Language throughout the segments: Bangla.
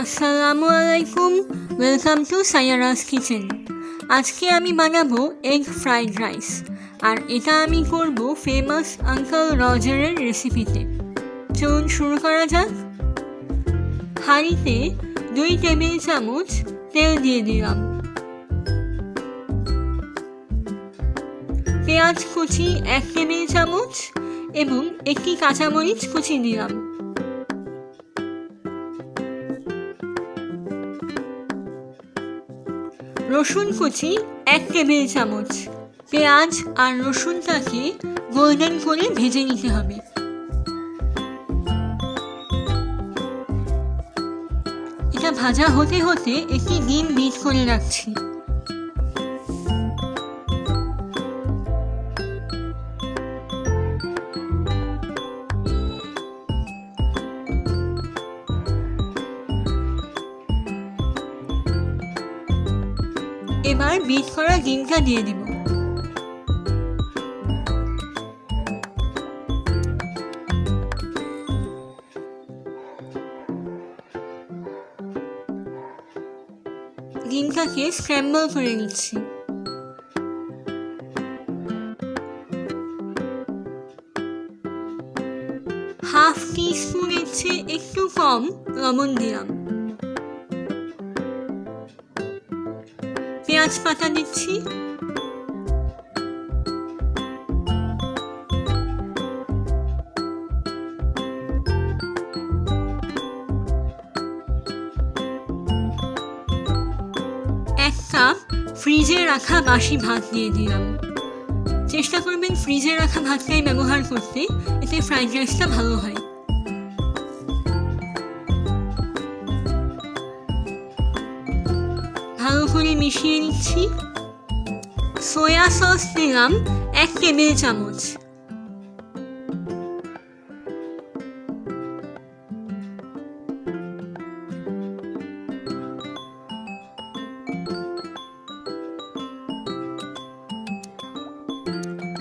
আসসালামু আলাইকুম, ওয়েলকাম টু সায়ারাস কিচেন। আজকে আমি বানাবো এগ ফ্রাইড রাইস, আর এটা আমি করব ফেমাস আঙ্কেল রজারের রেসিপিতে। চলুন শুরু করা যাক। হাঁড়িতে 2 টেবিল চামচ তেল দিয়ে দিলাম। পেঁয়াজ কুচি 1 টেবিল চামচ এবং একটি কাঁচামরিচ কুচি দিলাম। রসুন কুচি 1 টেবিল চামচ। পেঁয়াজ আর রসুনটাকে গোল্ডেন করে ভেজে নিতে হবে। এটা ভাজা হতে হতে একটি ডিম বিট করে রাখছি। এবার বিট করা ডিমটা দিয়ে দিব। ডিমটাকে স্ক্র্যাম্বল করে নিচ্ছি। হাফ টিস্পুনের চেয়ে একটু কম লবণ দিলাম। পেঁয়াজ পাতা দিচ্ছি। এক কাপ ফ্রিজে রাখা বাসি ভাত দিয়ে দিলাম। চেষ্টা করবেন ফ্রিজে রাখা ভাতটাই ব্যবহার করতে, এতে ফ্রাইড রাইসটা ভালো হয়। ভালো করে মিশিয়ে নিচ্ছি। সয়া সস দিলাম 1 টেবিল চামচ।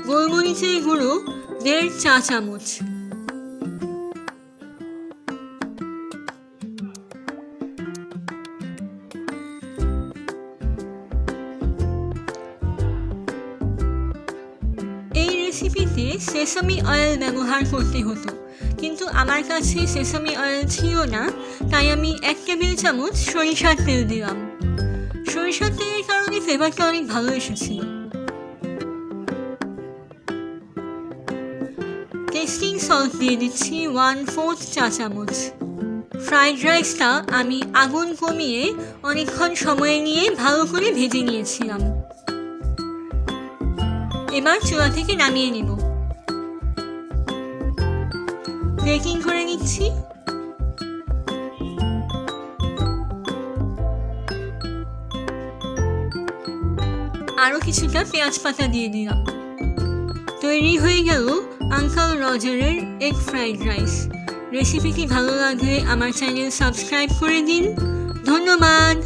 গোলমরিচের গুঁড়ো 1.5 চা চামচ। রেসিপিতে সেসামি অয়েল ব্যবহার করতে হতো, কিন্তু আমার কাছে সেসামি অয়েল ছিল না, তাই আমি 1 টেবিল চামচ সরিষার তেল দিলাম। সরিষার তেলের কারণে ফ্লেভারটা অনেক ভালো এসেছিল। টেস্টিং সল্ট দিয়ে দিচ্ছি 1/4 চা চামচ। ফ্রাইড রাইসটা আমি আগুন কমিয়ে অনেকক্ষণ সময় নিয়ে ভালো করে ভেজে নিয়েছিলাম। এবার চুলা থেকে নামিয়ে নিব। প্লেটিং করে নিচ্ছি। আরও কিছুটা পেঁয়াজ পাতা দিয়ে দিলাম। তৈরি হয়ে গেল আঙ্কেল রজারের এগ ফ্রাইড রাইস। রেসিপিটি ভালো লাগলে আমার চ্যানেল সাবস্ক্রাইব করে দিন। ধন্যবাদ।